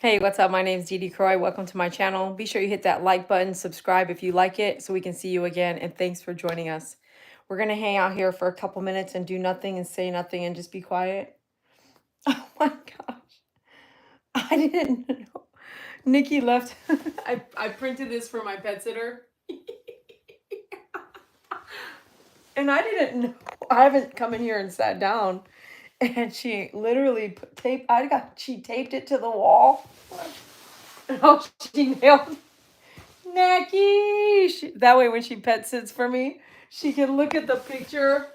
Hey, what's up? My name's Dede Croy. Welcome to my channel. Be sure you hit that like button, subscribe if you like it, so we can see you again. And thanks for joining us. We're going to hang out here for a couple minutes and do nothing and say nothing and just be quiet. Oh my gosh. I didn't know. Nikki left. I printed this for my pet sitter. And I didn't know. I haven't come in here and sat down. And she literally put tape. She taped it to the wall. Oh, she nailed Necky. That way, when she pet sits for me, she can look at the picture.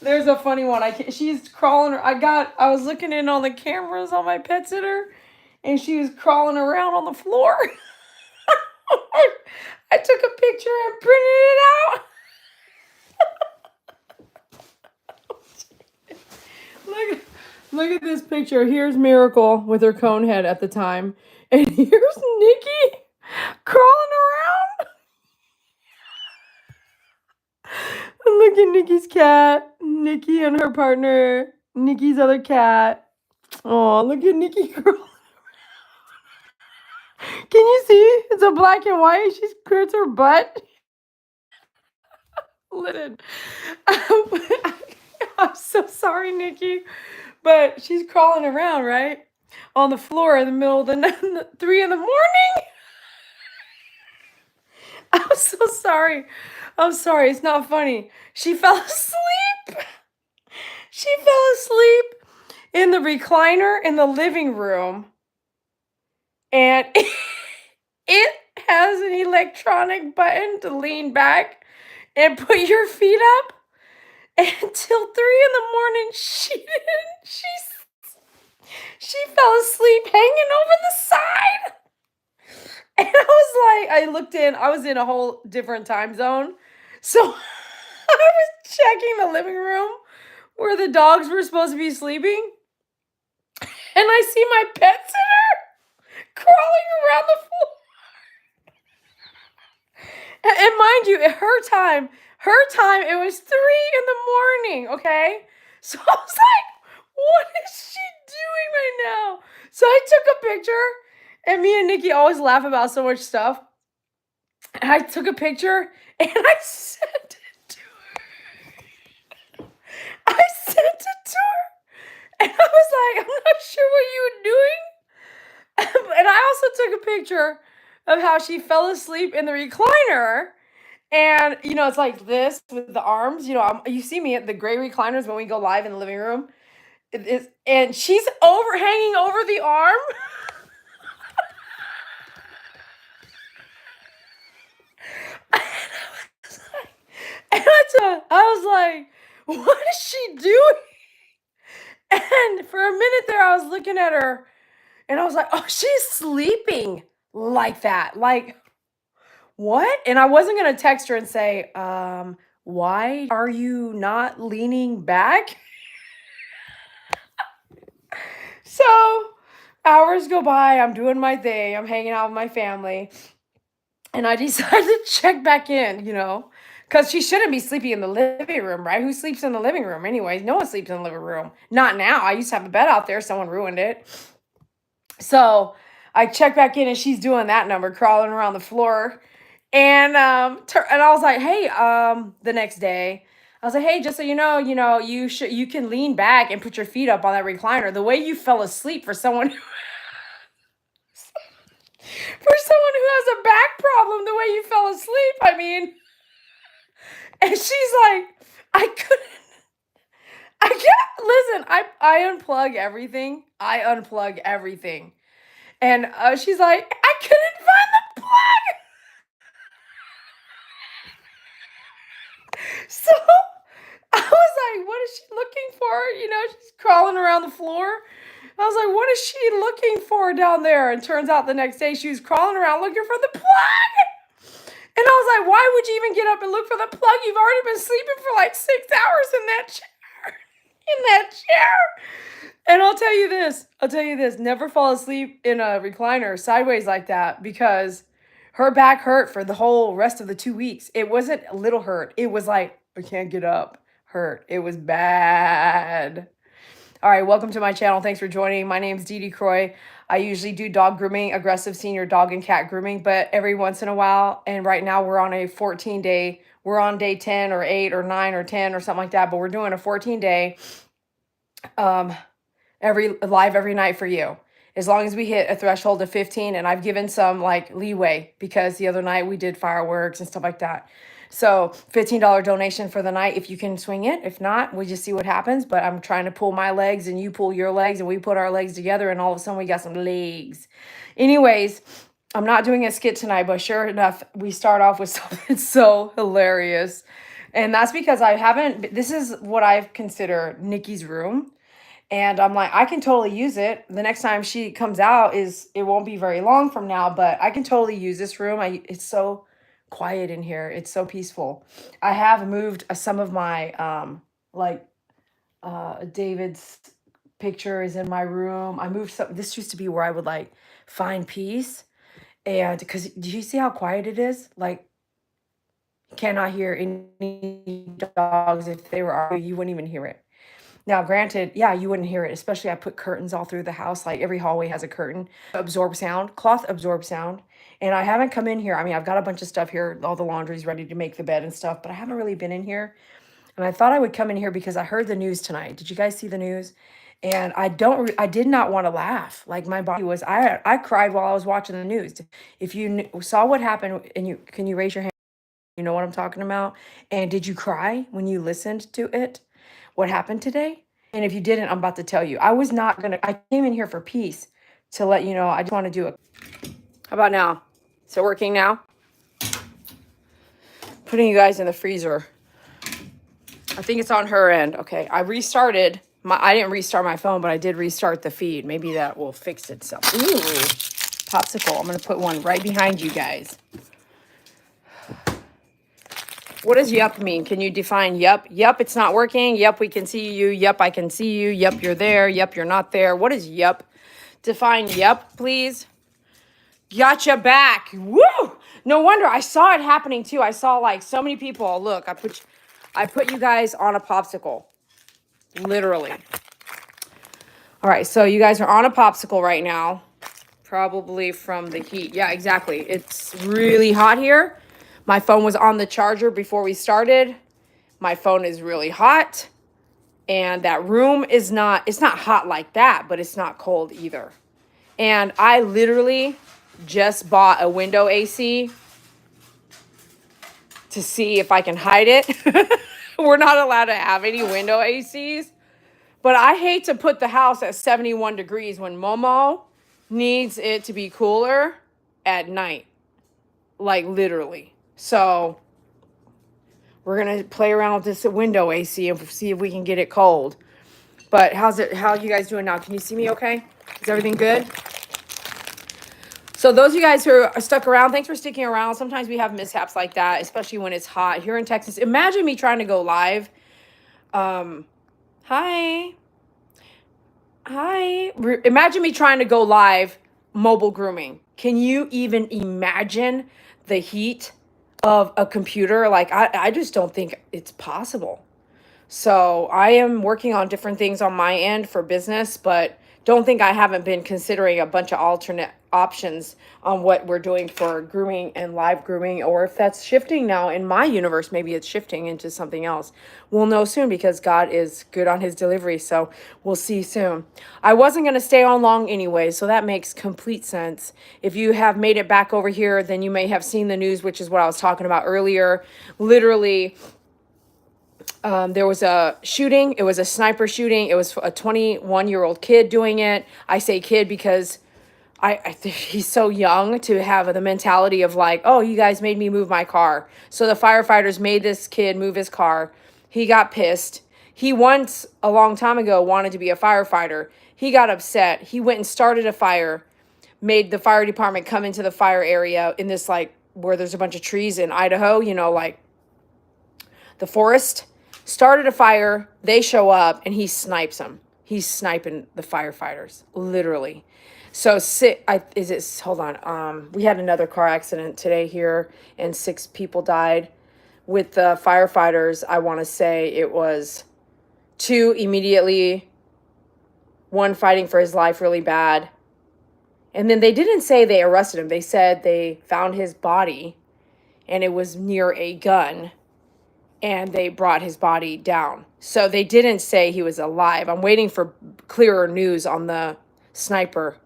There's a funny one. She's crawling. I was looking in on the cameras on my pet sitter, and she was crawling around on the floor. I took a picture and printed it out. Look at this picture. Here's Miracle with her cone head at the time, and here's Nikki crawling around. And look at Nikki's cat. Nikki and her partner. Nikki's other cat. Oh, look at Nikki crawling. Can you see? It's a black and white. She skirts her butt. Listen. I'm so sorry, Nikki. But she's crawling around, right? On the floor in the middle of the night, 3 in the morning. I'm so sorry. I'm sorry. It's not funny. She fell asleep. She fell asleep in the recliner in the living room. And it has an electronic button to lean back and put your feet up. And until 3 in the morning, she fell asleep hanging over the side. And I looked in, I was in a whole different time zone. So I was checking the living room where the dogs were supposed to be sleeping. And I see my pet sitter crawling around the floor. And mind you, at her time, it was 3 in the morning, okay? So I was like, what is she doing right now? So I took a picture, and me and Nikki always laugh about so much stuff. And I took a picture, and I sent it to her. And I was like, I'm not sure what you were doing. And I also took a picture of how she fell asleep in the recliner. And, it's like this with the arms. You see me at the gray recliners when we go live in the living room. And she's hanging over the arm. And I was like, what is she doing? And for a minute there, I was looking at her, and I was like, oh, she's sleeping like that. Like, what? And I wasn't going to text her and say, why are you not leaning back? So hours go by, I'm doing my thing, I'm hanging out with my family, and I decided to check back in, because she shouldn't be sleeping in the living room, right? Who sleeps in the living room anyways? No one sleeps in the living room. Not now. I used to have a bed out there. Someone ruined it. So I check back in, and she's doing that number, crawling around the floor. And I was like, hey, the next day, I was like, hey, just so you know, you can lean back and put your feet up on that recliner. The way you fell asleep for someone who has a back problem, the way you fell asleep, I mean. And she's like, I can't listen. I unplug everything. And she's like, I couldn't find the plug. So I was like, what is she looking for? She's crawling around the floor. I was like, what is she looking for down there? And turns out the next day she was crawling around looking for the plug. And I was like, why would you even get up and look for the plug? You've already been sleeping for like 6 hours in that chair. And I'll tell you this, never fall asleep in a recliner sideways like that, because her back hurt for the whole rest of the 2 weeks. It wasn't a little hurt. It was like, I can't get up hurt. It was bad. All right, welcome to my channel. Thanks for joining. My name's Dede Croy. I usually do dog grooming, aggressive senior dog and cat grooming, but every once in a while, and right now we're on a 14-day, we're on day 10 or 8 or 9 or 10 or something like that, but we're doing a 14-day every night for you. As long as we hit a threshold of 15, and I've given some like leeway because the other night we did fireworks and stuff like that. So $15 donation for the night if you can swing it. If not, we just see what happens. But I'm trying to pull my legs and you pull your legs and we put our legs together and all of a sudden we got some legs. Anyways, I'm not doing a skit tonight, but sure enough, we start off with something so hilarious. And that's because this is what I consider Nikki's room. And I'm like, I can totally use it. The next time she comes out it won't be very long from now, but I can totally use this room. It's so quiet in here. It's so peaceful. I have moved some of my David's picture is in my room. I moved some. This used to be where I would like find peace. And because do you see how quiet it is? Like, you cannot hear any dogs. If they were arguing, you wouldn't even hear it. Now, granted, yeah, you wouldn't hear it, especially I put curtains all through the house. Like every hallway has a curtain, absorb sound, cloth absorb sound. And I haven't come in here. I mean, I've got a bunch of stuff here. All the laundry's ready to make the bed and stuff, but I haven't really been in here. And I thought I would come in here because I heard the news tonight. Did you guys see the news? And I did not want to laugh. Like my body was, I cried while I was watching the news. If you saw what happened and can you raise your hand? You know what I'm talking about? And did you cry when you listened to it? What happened today? And if you didn't, I'm about to tell you. I came in here for peace to let you know. I just want to do it. How about now? Is it working now? Putting you guys in the freezer. I think it's on her end. Okay, I didn't restart my phone, but I did restart the feed. Maybe that will fix itself. Ooh, popsicle. I'm going to put one right behind you guys. What does yup mean? Can you define yup? Yup, it's not working. Yup, we can see you. Yup, I can see you. Yup, you're there. Yup, you're not there. What is yup? Define yup, please. Gotcha back. Woo! No wonder. I saw it happening too. I saw like so many people. Look, I put you guys on a popsicle. Literally. All right, so you guys are on a popsicle right now. Probably from the heat. Yeah, exactly. It's really hot here. My phone was on the charger before we started. My phone is really hot. And that room it's not hot like that, but it's not cold either. And I literally just bought a window AC to see if I can hide it. We're not allowed to have any window ACs. But I hate to put the house at 71 degrees when Momo needs it to be cooler at night. Like literally. So we're going to play around with this window AC and see if we can get it cold. But how are you guys doing now? Can you see me okay? Is everything good? So those of you guys who are stuck around, thanks for sticking around. Sometimes we have mishaps like that, especially when it's hot here in Texas. Imagine me trying to go live. Hi. Imagine me trying to go live mobile grooming. Can you even imagine the heat of a computer? Like, I just don't think it's possible. So I am working on different things on my end for business, but don't think I haven't been considering a bunch of alternate options on what we're doing for grooming and live grooming, or if that's shifting now in my universe, maybe it's shifting into something else. We'll know soon because God is good on his delivery. So we'll see soon. I wasn't going to stay on long anyway, so that makes complete sense. If you have made it back over here, then you may have seen the news, which is what I was talking about earlier. Literally, there was a shooting. It was a sniper shooting. It was a 21-year-old kid doing it. I say kid because I think he's so young to have the mentality of like, oh, you guys made me move my car. So the firefighters made this kid move his car. He got pissed. He once, a long time ago, wanted to be a firefighter. He got upset. He went and started a fire, made the fire department come into the fire area in this, like, where there's a bunch of trees in Idaho, you know, like the forest. Started a fire. They show up and he snipes them. He's sniping the firefighters, literally. So hold on. We had another car accident today here and 6 people died. With the firefighters, I want to say it was 2 immediately one fighting for his life really bad. And then they didn't say they arrested him. They said they found his body and it was near a gun and they brought his body down. So they didn't say he was alive. I'm waiting for clearer news on the sniper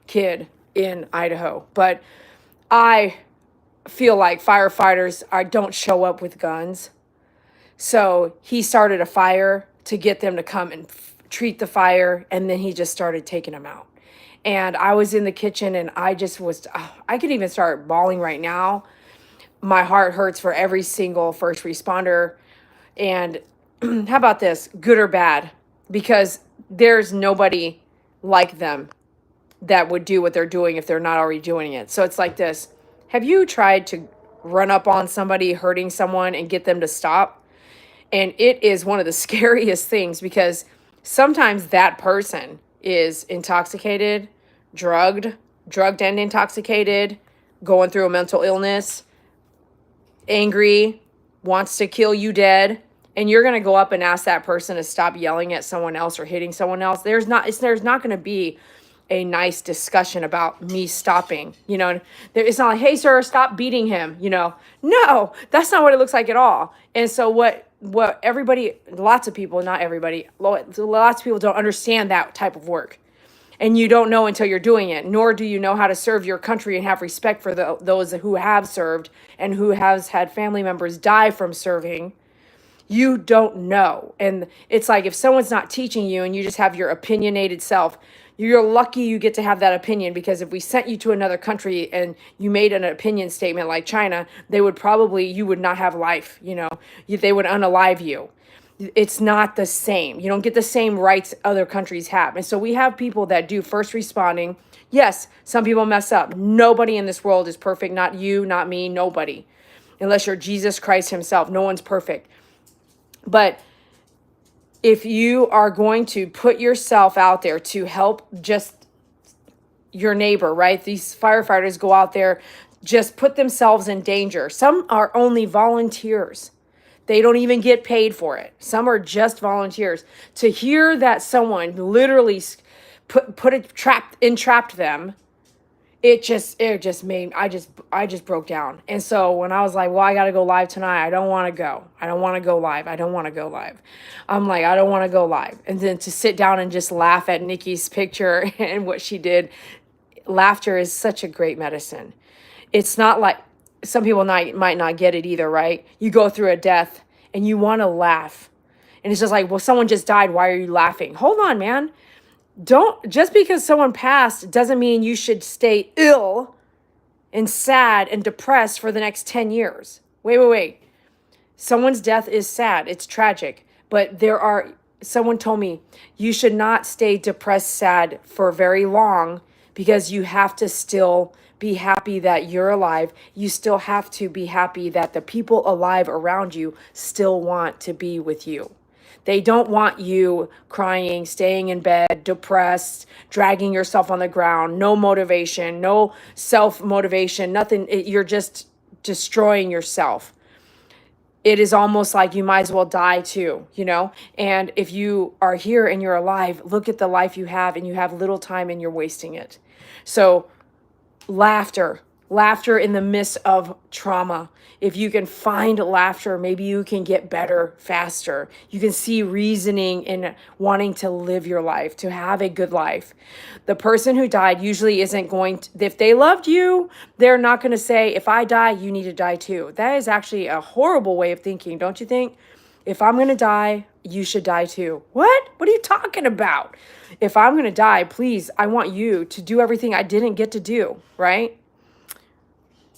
kid in Idaho. But I feel like firefighters don't show up with guns. So he started a fire to get them to come and treat the fire, and then he just started taking them out. And I was in the kitchen and I just was, I could even start bawling right now. My heart hurts for every single first responder. And how about this, good or bad? Because there's nobody like them that would do what they're doing if they're not already doing it. So it's like this. Have you tried to run up on somebody hurting someone and get them to stop? And it is one of the scariest things because sometimes that person is intoxicated, drugged and intoxicated, going through a mental illness, angry, wants to kill you dead, and you're going to go up and ask that person to stop yelling at someone else or hitting someone else. There's not going to be a nice discussion about me stopping. It's not like, hey, sir, stop beating him. No, that's not what it looks like at all. And so what everybody, lots of people, not everybody, lots of people don't understand that type of work. And you don't know until you're doing it, nor do you know how to serve your country and have respect for those who have served and who has had family members die from serving. You don't know. And it's like if someone's not teaching you and you just have your opinionated self, you're lucky you get to have that opinion, because if we sent you to another country and you made an opinion statement like China, you would not have life, they would unalive you. It's not the same. You don't get the same rights other countries have. And so we have people that do first responding. Yes, some people mess up. Nobody in this world is perfect. Not you, not me, nobody. Unless you're Jesus Christ himself. No one's perfect. But if you are going to put yourself out there to help just your neighbor, right? These firefighters go out there, just put themselves in danger. Some are only volunteers. They don't even get paid for it. Some are just volunteers. To hear that someone literally entrapped them, it just made, I just broke down. And so when I was like, well, I got to go live tonight. I don't want to go live. I'm like, I don't want to go live. And then to sit down and just laugh at Nikki's picture and what she did. Laughter is such a great medicine. It's not like, some people might not get it either, right? You go through a death and you want to laugh. And it's just like, well, someone just died. Why are you laughing? Hold on, man. Just because someone passed doesn't mean you should stay ill and sad and depressed for the next 10 years. Wait. Someone's death is sad. It's tragic. But someone told me you should not stay depressed, sad for very long, because you have to still be happy that you're alive. You still have to be happy that the people alive around you still want to be with you. They don't want you crying, staying in bed, depressed, dragging yourself on the ground, no motivation, no self-motivation, nothing. You're just destroying yourself. It is almost like you might as well die too, And if you are here and you're alive, look at the life you have, and you have little time and you're wasting it. So laughter in the midst of trauma. If you can find laughter, maybe you can get better faster. You can see reasoning in wanting to live your life, to have a good life. The person who died usually isn't going to, if they loved you, they're not going to say, if I die, you need to die too. That is actually a horrible way of thinking, don't you think? If I'm going to die, you should die too. What? What are you talking about? If I'm going to die, please, I want you to do everything I didn't get to do, right?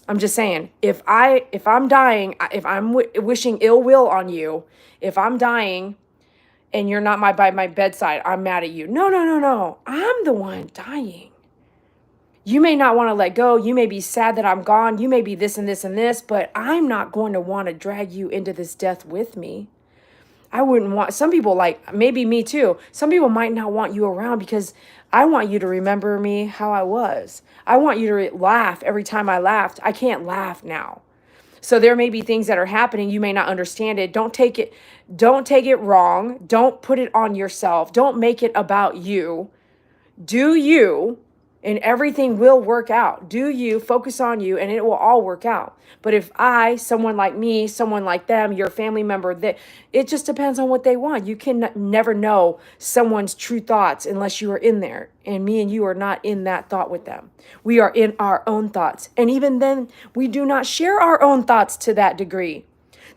I'm just saying, if I'm dying, if I'm wishing ill will on you, if I'm dying and you're not by my bedside, I'm mad at you. No. I'm the one dying. You may not want to let go. You may be sad that I'm gone. You may be this and this and this, but I'm not going to want to drag you into this death with me. I wouldn't want, some people, like maybe me too, some people might not want you around because I want you to remember me how I was. I want you to laugh every time I laughed. I can't laugh now. So there may be things that are happening. You may not understand it. Don't take it wrong. Don't put it on yourself. Don't make it about you. Do you, and everything will work out. Do you focus on you and it will all work out. But if someone like me, someone like them, your family member, that it just depends on what they want. You can never know someone's true thoughts unless you are in there. And me and you are not in that thought with them. We are in our own thoughts. And even then, we do not share our own thoughts to that degree.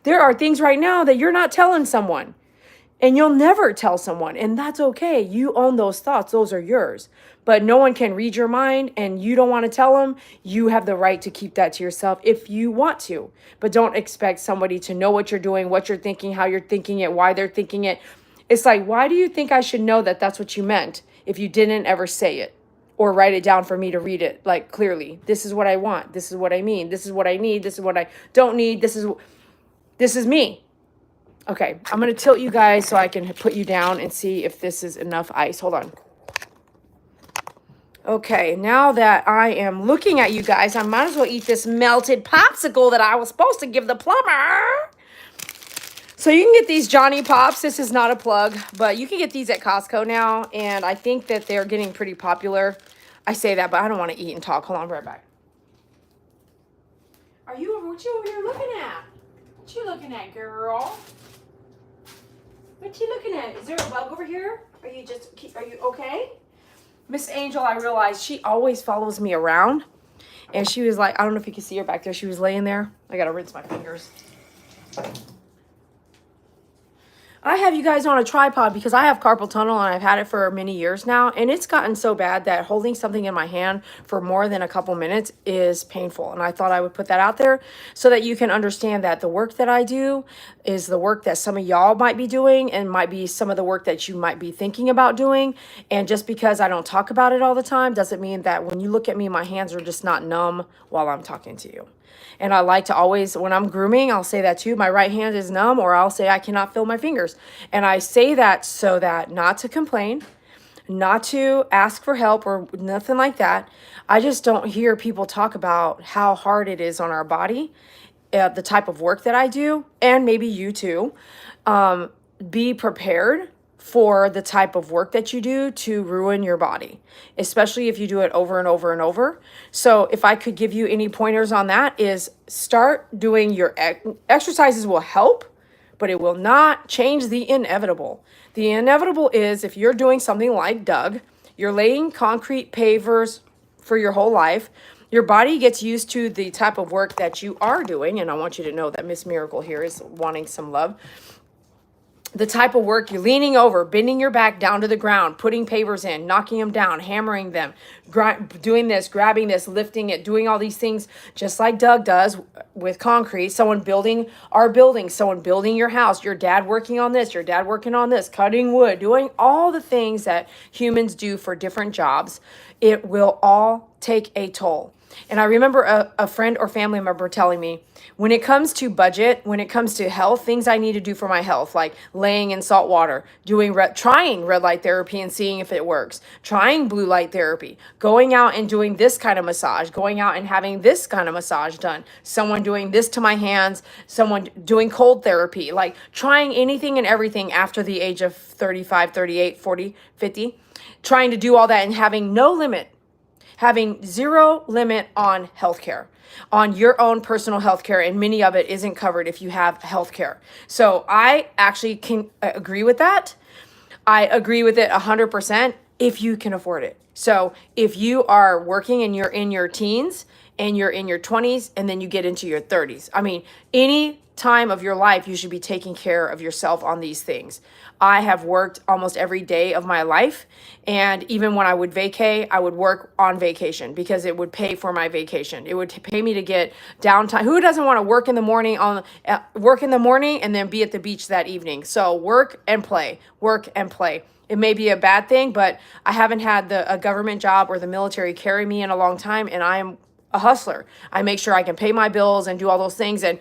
There are things right now that you're not telling someone. And you'll never tell someone, and that's okay. You own those thoughts. Those are yours. But no one can read your mind, and you don't want to tell them. You have the right to keep that to yourself if you want to. But don't expect somebody to know what you're doing, what you're thinking, how you're thinking it, why they're thinking it. It's like, why do you think I should know that that's what you meant if you didn't ever say it or write it down for me to read it, like, clearly? This is what I want. This is what I mean. This is what I need. This is what I don't need. This is me. Okay, I'm going to tilt you guys so I can put you down and see if this is enough ice. Hold on. Okay, now that I am looking at you guys, I might as well eat this melted popsicle that I was supposed to give the plumber. So you can get these Johnny Pops. This is not a plug, but you can get these at Costco now, and I think that they're getting pretty popular. I say that, but I don't want to eat and talk. Hold on, right back. What you over here looking at? What you looking at, girl? What you looking at? Is there a bug over here? Are you okay? Miss Angel, I realized she always follows me around. And she was like, I don't know if you can see her back there. She was laying there. I got to rinse my fingers. I have you guys on a tripod because I have carpal tunnel and I've had it for many years now. And it's gotten so bad that holding something in my hand for more than a couple minutes is painful. And I thought I would put that out there so that you can understand that the work that I do is the work that some of y'all might be doing and might be some of the work that you might be thinking about doing. And just because I don't talk about it all the time doesn't mean that when you look at me, my hands are just not numb while I'm talking to you. And I like to always, when I'm grooming, I'll say that too. My right hand is numb, or I'll say I cannot feel my fingers. And I say that so that not to complain, not to ask for help or nothing like that. I just don't hear people talk about how hard it is on our body, the type of work that I do, and maybe you too. Be prepared for the type of work that you do to ruin your body, especially if you do it over and over and over. So if I could give you any pointers on that is start doing your exercises will help, but it will not change the inevitable. The inevitable is if you're doing something like Doug, you're laying concrete pavers for your whole life, your body gets used to the type of work that you are doing. And I want you to know that Miss Miracle here is wanting some love. The type of work you're leaning over, bending your back down to the ground, putting pavers in, knocking them down, hammering them, doing this, grabbing this, lifting it, doing all these things just like Doug does with concrete. Someone building our building, someone building your house, your dad working on this, your dad working on this, cutting wood, doing all the things that humans do for different jobs. It will all take a toll. And I remember a friend or family member telling me, when it comes to budget, when it comes to health, things I need to do for my health, like laying in salt water, trying red light therapy and seeing if it works, trying blue light therapy, going out and doing this kind of massage, going out and having this kind of massage done, someone doing this to my hands, someone doing cold therapy, like trying anything and everything after the age of 35, 38, 40, 50, trying to do all that and having no limit. Having zero limit on healthcare, on your own personal healthcare, and many of it isn't covered if you have healthcare. So I actually can agree with that. I agree with it 100% if you can afford it. So if you are working and you're in your teens and you're in your 20s and then you get into your 30s, I mean, any time of your life, you should be taking care of yourself on these things. I have worked almost every day of my life. And even when I would vacay, I would work on vacation because it would pay for my vacation. It would pay me to get downtime. Who doesn't want to work in the morning and then be at the beach that evening? So work and play, work and play. It may be a bad thing, but I haven't had a government job or the military carry me in a long time, and I am a hustler. I make sure I can pay my bills and do all those things and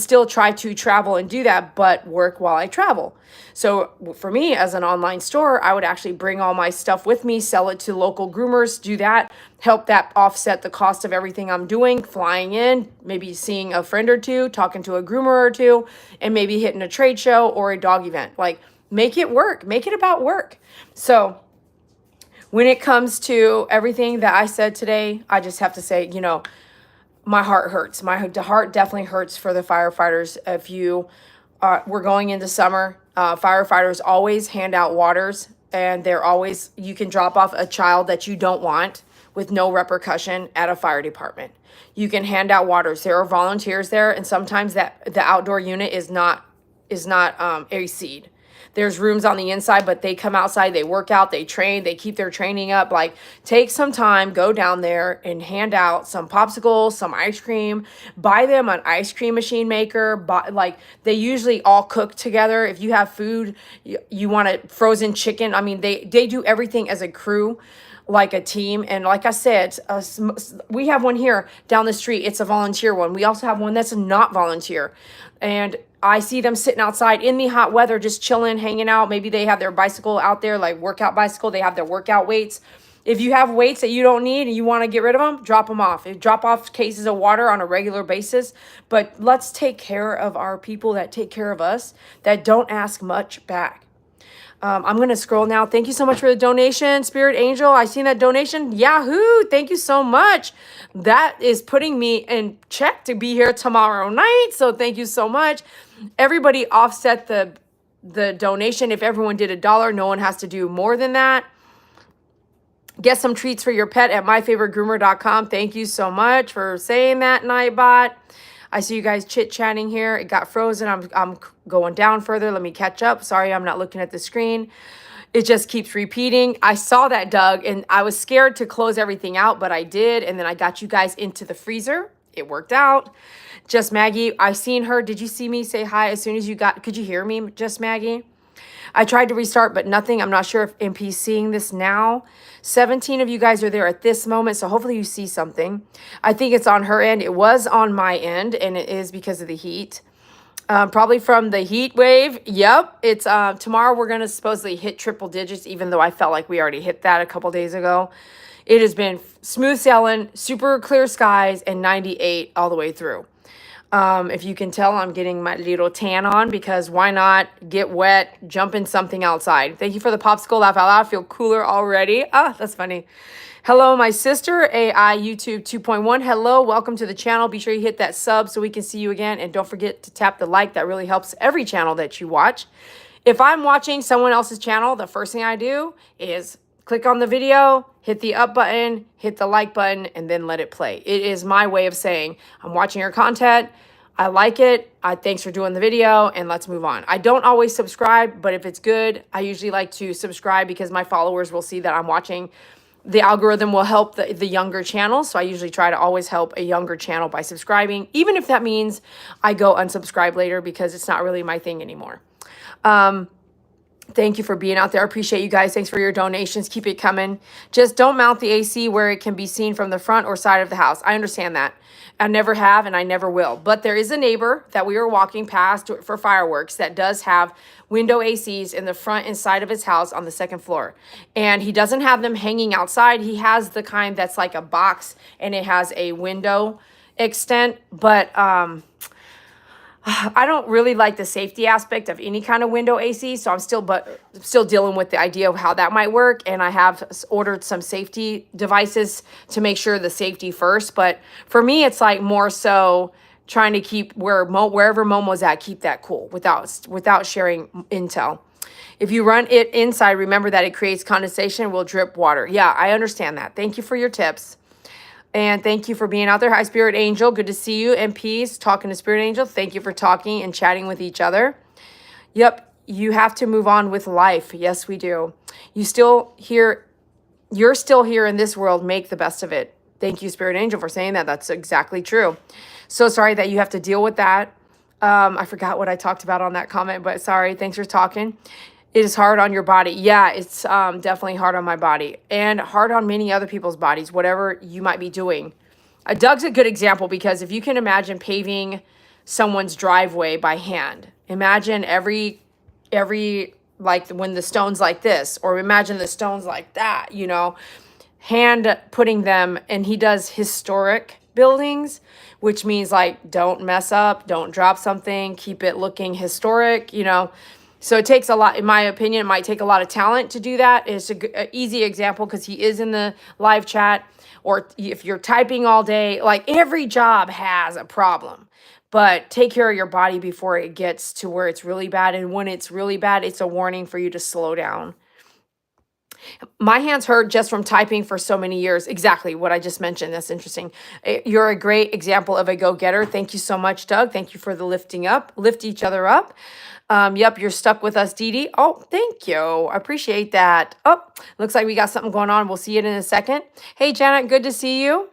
still try to travel and do that, but work while I travel. So for me as an online store, I would actually bring all my stuff with me, sell it to local groomers, do that, help that offset the cost of everything I'm doing, flying in, maybe seeing a friend or two, talking to a groomer or two, and maybe hitting a trade show or a dog event. Like, make it work, make it about work. So when it comes to everything that I said today, I just have to say, you know, my heart hurts. My heart definitely hurts for the firefighters. If you we're going into summer, firefighters always hand out waters, and they're always, you can drop off a child that you don't want with no repercussion at a fire department. You can hand out waters. There are volunteers there, and sometimes that the outdoor unit is not AC'd. There's rooms on the inside, but they come outside, they work out, they train, they keep their training up. Like, take some time, go down there and hand out some popsicles, some ice cream, buy them an ice cream machine maker. Like, they usually all cook together. If you have food, you want a frozen chicken. I mean, they do everything as a crew, like a team. And like I said, we have one here down the street. It's a volunteer one. We also have one that's not volunteer. And I see them sitting outside in the hot weather, just chilling, hanging out. Maybe they have their bicycle out there, like workout bicycle. They have their workout weights. If you have weights that you don't need and you want to get rid of them, drop them off. Drop off cases of water on a regular basis. But let's take care of our people that take care of us, that don't ask much back. I'm going to scroll now. Thank you so much for the donation, Spirit Angel. I seen that donation. Yahoo! Thank you so much. That is putting me in check to be here tomorrow night. So thank you so much. Everybody offset the donation. If everyone did $1, no one has to do more than that. Get some treats for your pet at myfavoritegroomer.com. Thank you so much for saying that, Nightbot. I see you guys chit-chatting here. It got frozen. I'm going down further. Let me catch up. Sorry, I'm not looking at the screen. It just keeps repeating. I saw that, Doug, and I was scared to close everything out, but I did. And then I got you guys into the freezer. It worked out. Just Maggie, I seen her. Did you see me say hi as soon as you got, could you hear me, Just Maggie? I tried to restart, but nothing. I'm not sure if MP's seeing this now. 17 of you guys are there at this moment, so hopefully you see something. I think it's on her end. It was on my end, and it is because of the heat. Probably from the heat wave. Yep. It's tomorrow we're going to supposedly hit triple digits, even though I felt like we already hit that a couple days ago. It has been smooth sailing, super clear skies, and 98 all the way through. If you can tell, I'm getting my little tan on because why not get wet, jump in something outside. Thank you for the popsicle. Laugh out loud. Feel cooler already. Ah, that's funny. Hello, my sister, AI YouTube 2.1. Hello, welcome to the channel. Be sure you hit that sub so we can see you again. And don't forget to tap the like. That really helps every channel that you watch. If I'm watching someone else's channel, the first thing I do is click on the video, hit the up button, hit the like button, and then let it play. It is my way of saying, I'm watching your content, I like it, thanks for doing the video, and let's move on. I don't always subscribe, but if it's good, I usually like to subscribe because my followers will see that I'm watching. The algorithm will help the younger channels, so I usually try to always help a younger channel by subscribing, even if that means I go unsubscribe later because it's not really my thing anymore. Thank you for being out there. I appreciate you guys. Thanks for your donations. Keep it coming. Just don't mount the AC where it can be seen from the front or side of the house. I understand that. I never have and I never will. But there is a neighbor that we were walking past for fireworks that does have window ACs in the front and side of his house on the second floor. And he doesn't have them hanging outside. He has the kind that's like a box and it has a window extent. But I don't really like the safety aspect of any kind of window AC, so I'm still dealing with the idea of how that might work, and I have ordered some safety devices to make sure the safety first. But for me, it's like more so trying to keep wherever Momo's at, keep that cool without sharing intel. If you run it inside, remember that it creates condensation, will drip water. Yeah, I understand that. Thank you for your tips. And thank you for being out there. Hi, Spirit Angel. Good to see you. And peace. Talking to Spirit Angel. Thank you for talking and chatting with each other. Yep. You have to move on with life. Yes, we do. You're still here in this world. Make the best of it. Thank you, Spirit Angel, for saying that. That's exactly true. So sorry that you have to deal with that. I forgot what I talked about on that comment, but sorry. Thanks for talking. It is hard on your body. Yeah, it's definitely hard on my body and hard on many other people's bodies, whatever you might be doing. Doug's a good example because if you can imagine paving someone's driveway by hand, imagine every like when the stones like this, or imagine the stones like that, you know, hand putting them, and he does historic buildings, which means like don't mess up, don't drop something, keep it looking historic, you know. So it takes a lot, in my opinion, it might take a lot of talent to do that. It's a easy example because he is in the live chat. Or if you're typing all day, like every job has a problem. But take care of your body before it gets to where it's really bad. And when it's really bad, it's a warning for you to slow down. My hands hurt just from typing for so many years. Exactly what I just mentioned. That's interesting. You're a great example of a go-getter. Thank you so much, Doug. Thank you for the lifting up. Lift each other up. Yep, you're stuck with us, Dede. Oh, thank you. I appreciate that. Oh, looks like we got something going on. We'll see it in a second. Hey, Janet, good to see you.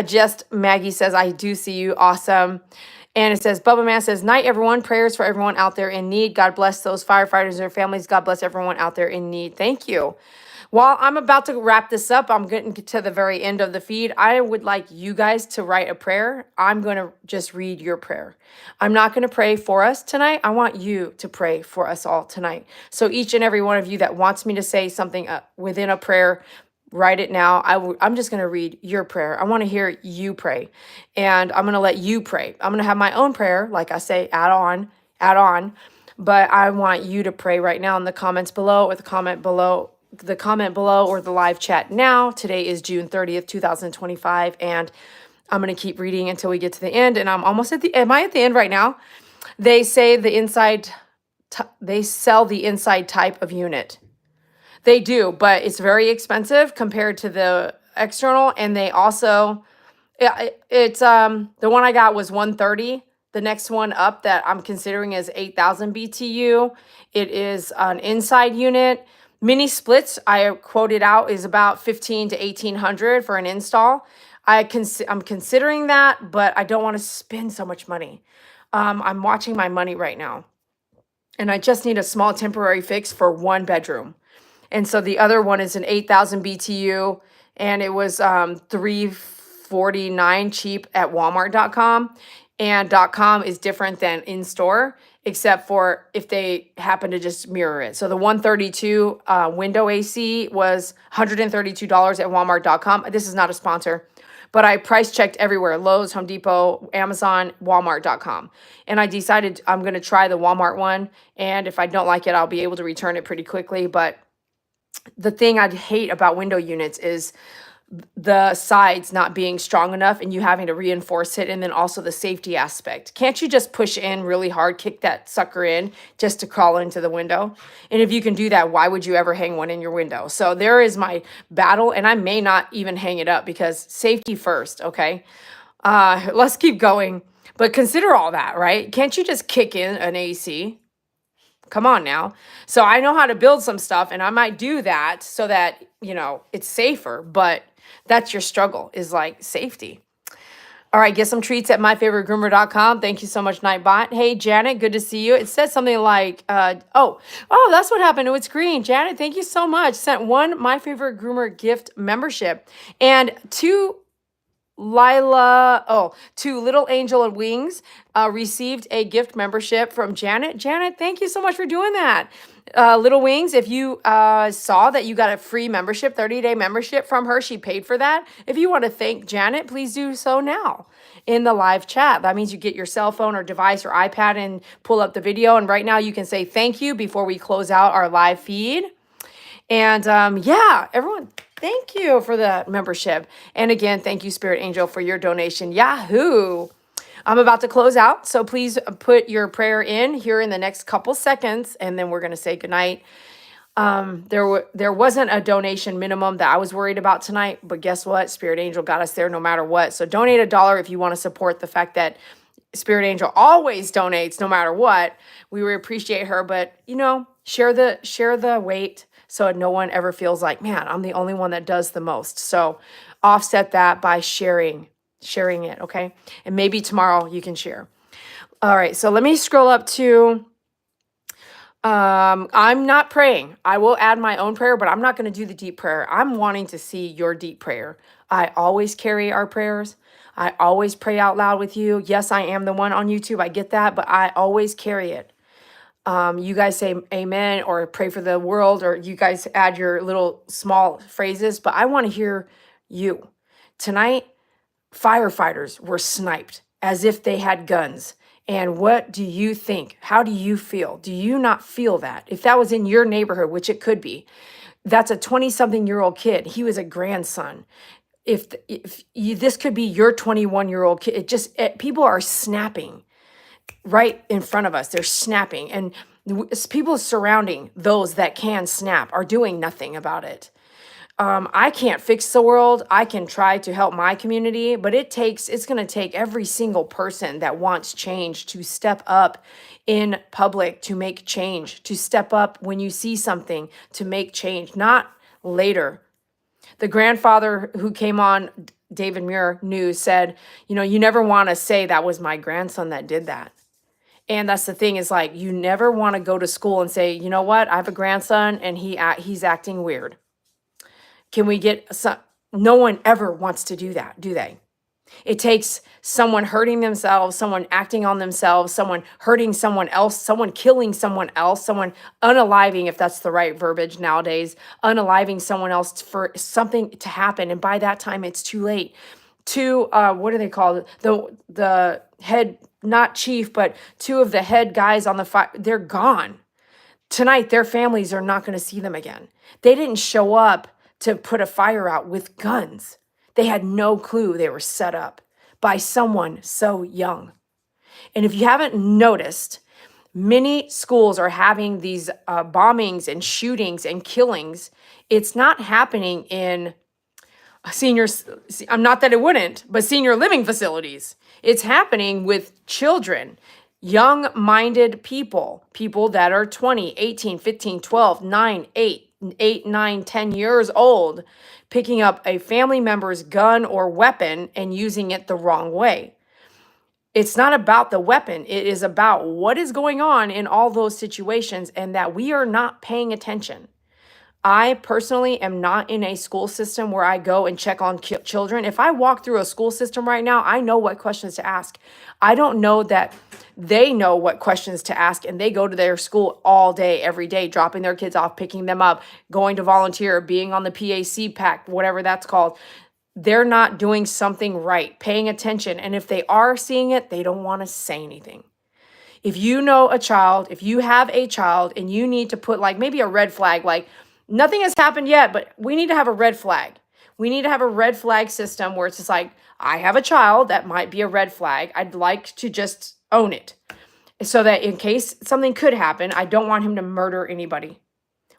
Just Maggie says, I do see you. Awesome. And it says, Bubba Man says, night, everyone. Prayers for everyone out there in need. God bless those firefighters and their families. God bless everyone out there in need. Thank you. While I'm about to wrap this up, I'm getting to the very end of the feed. I would like you guys to write a prayer. I'm going to just read your prayer. I'm not going to pray for us tonight. I want you to pray for us all tonight. So each and every one of you that wants me to say something within a prayer, write it now. I'm just going to read your prayer. I want to hear you pray. And I'm going to let you pray. I'm going to have my own prayer. Like I say, add on. But I want you to pray right now in the comments below or the comment below or the live chat now. Today is June 30th, 2025. And I'm going to keep reading until we get to the end. And I'm almost am I at the end right now? They say they sell the inside type of unit. They do, but it's very expensive compared to the external. And they also, it's the one I got was 130. The next one up that I'm considering is 8,000 BTU. It is an inside unit. Mini splits, I quoted out, is about 15 to 1,800 for an install. I'm considering that, but I don't want to spend so much money. I'm watching my money right now. And I just need a small temporary fix for one bedroom. And so the other one is an 8,000 BTU, and it was $349 cheap at Walmart.com. And .com is different than in-store, except for if they happen to just mirror it. So the 132 window AC was $132 at Walmart.com. This is not a sponsor, but I price checked everywhere: Lowe's, Home Depot, Amazon, Walmart.com. And I decided I'm going to try the Walmart one. And if I don't like it, I'll be able to return it pretty quickly. But the thing I hate about window units is the sides not being strong enough and you having to reinforce it, and then also the safety aspect. Can't you just push in really hard, kick that sucker in just to crawl into the window? And if you can do that, why would you ever hang one in your window? So there is my battle, and I may not even hang it up because safety first, okay? Let's keep going. But consider all that, right? Can't you just kick in an AC? Come on now. So I know how to build some stuff, and I might do that so that, it's safer, but that's your struggle, is like safety. All right, get some treats at myfavoritegroomer.com. Thank you so much, Nightbot. Hey, Janet, good to see you. It says something like, oh, that's what happened. Oh, it's green. Janet, thank you so much. Sent one My Favorite Groomer gift membership, and two Little Angel and Wings received a gift membership from Janet. Janet, thank you so much for doing that. Little Wings, if you saw that you got a free membership, 30-day membership from her, she paid for that. If you want to thank Janet, please do so now in the live chat. That means you get your cell phone or device or iPad and pull up the video. And right now you can say thank you before we close out our live feed. And yeah, everyone, thank you for the membership. And again, thank you, Spirit Angel, for your donation. Yahoo! I'm about to close out, so please put your prayer in here in the next couple seconds, and then we're going to say goodnight. There wasn't a donation minimum that I was worried about tonight, but guess what? Spirit Angel got us there no matter what. So donate $1 if you want to support the fact that Spirit Angel always donates no matter what. We would appreciate her, but share the weight so no one ever feels like, man, I'm the only one that does the most. So offset that by sharing it, okay? And maybe tomorrow you can share. All right, so let me scroll up to, I'm not praying. I will add my own prayer, but I'm not going to do the deep prayer. I'm wanting to see your deep prayer. I always carry our prayers. I always pray out loud with you. Yes, I am the one on YouTube. I get that, but I always carry it. You guys say amen or pray for the world, or you guys add your little small phrases, but I want to hear you. Tonight, firefighters were sniped as if they had guns And what do you think? How do you feel? Do you not feel that? If that was in your neighborhood, which it could be, that's a 20-something-year-old kid. He was a grandson. If you, this could be your 21-year-old kid, people are snapping right in front of us. They're snapping, and people surrounding those that can snap are doing nothing about it. I can't fix the world. I can try to help my community, but it's going to take every single person that wants change to step up in public to make change, to step up when you see something to make change, not later. The grandfather who came on David Muir News said, you never want to say that was my grandson that did that. And that's the thing, is like, you never want to go to school and say, you know what, I have a grandson and he's acting weird. Can we get some? No one ever wants to do that, do they? It takes someone hurting themselves, someone acting on themselves, someone hurting someone else, someone killing someone else, someone unaliving, if that's the right verbiage nowadays, unaliving someone else for something to happen. And by that time, it's too late. What do they call it? The head, not chief, but two of the head guys on the fire, they're gone. Tonight, their families are not going to see them again. They didn't show up to put a fire out with guns. They had no clue they were set up by someone so young. And if you haven't noticed, many schools are having these bombings and shootings and killings. It's not happening in seniors, not that it wouldn't, but senior living facilities. It's happening with children, young-minded people that are 20, 18, 15, 12, 9, 8, 9, 10 years old, picking up a family member's gun or weapon and using it the wrong way. It's not about the weapon. It is about what is going on in all those situations, and that we are not paying attention. I personally am not in a school system where I go and check on children. If I walk through a school system right now, I know what questions to ask. I don't know that they know what questions to ask, and they go to their school all day, every day, dropping their kids off, picking them up, going to volunteer, being on the PAC pack, whatever that's called. They're not doing something right, paying attention. And if they are seeing it, they don't want to say anything. If you know a child, if you have a child and you need to put like maybe a red flag, like nothing has happened yet, but we need to have a red flag. We need to have a red flag system where it's just like, I have a child that might be a red flag. I'd like to just own it so that in case something could happen, I don't want him to murder anybody.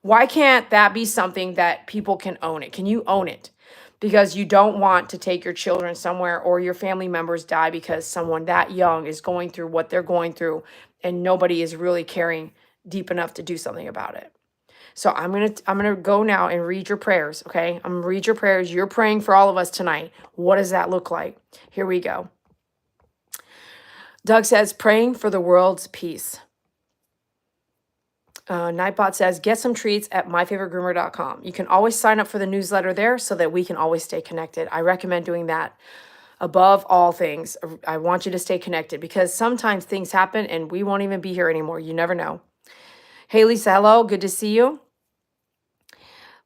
Why can't that be something that people can own it? Can you own it? Because you don't want to take your children somewhere or your family members die because someone that young is going through what they're going through and nobody is really caring deep enough to do something about it. So I'm gonna go now and read your prayers, okay? I'm gonna read your prayers. You're praying for all of us tonight. What does that look like? Here we go. Doug says, praying for the world's peace. Nightbot says, get some treats at myfavoritegroomer.com. You can always sign up for the newsletter there so that we can always stay connected. I recommend doing that above all things. I want you to stay connected because sometimes things happen and we won't even be here anymore. You never know. Hey, Lisa, hello. Good to see you.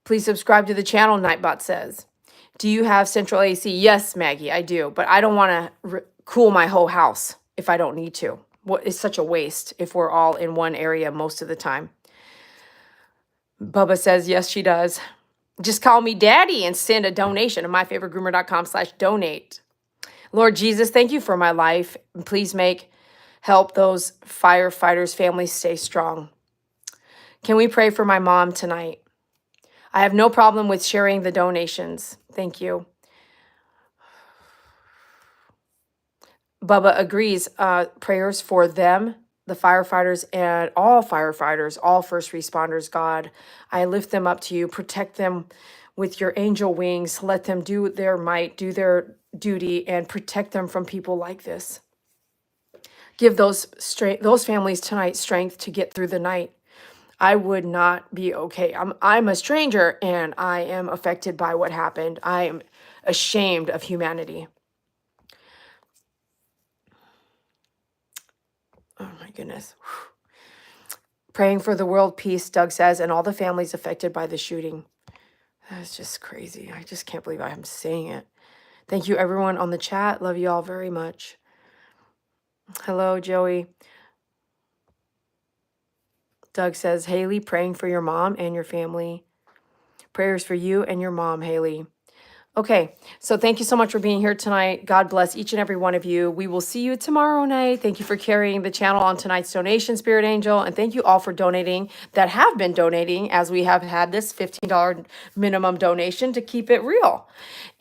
Please subscribe to the channel, Nightbot says. Do you have central AC? Yes, Maggie, I do. But I don't want to cool my whole house if I don't need to. What is such a waste if we're all in one area most of the time. Bubba says, yes, she does. Just call me daddy and send a donation to myfavoritegroomer.com/donate. Lord Jesus, thank you for my life. And please help those firefighters' families stay strong. Can we pray for my mom tonight? I have no problem with sharing the donations. Thank you. Bubba agrees. Prayers for them, the firefighters, and all firefighters, all first responders, God. I lift them up to you. Protect them with your angel wings. Let them do their might, do their duty, and protect them from people like this. Give those families tonight strength to get through the night. I would not be okay. I'm a stranger, and I am affected by what happened. I am ashamed of humanity. Oh my goodness. Praying for the world peace, Doug says, and all the families affected by the shooting. That's just crazy. I just can't believe I'm saying it. Thank you, everyone on the chat. Love you all very much. Hello, Joey. Doug says, Haley, praying for your mom and your family. Prayers for you and your mom, Haley. Okay, so thank you so much for being here tonight. God bless each and every one of you. We will see you tomorrow night. Thank you for carrying the channel on tonight's donation, Spirit Angel. And thank you all for donating that have been donating, as we have had this $15 minimum donation to keep it real.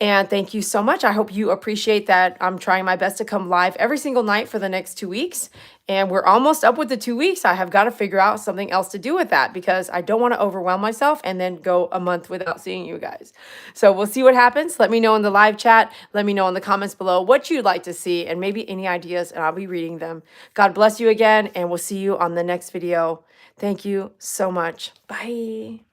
And thank you so much. I hope you appreciate that. I'm trying my best to come live every single night for the next 2 weeks. And we're almost up with the 2 weeks. I have got to figure out something else to do with that, because I don't want to overwhelm myself and then go a month without seeing you guys. So we'll see what happens. Let me know in the live chat. Let me know in the comments below what you'd like to see and maybe any ideas, and I'll be reading them. God bless you again, and we'll see you on the next video. Thank you so much. Bye.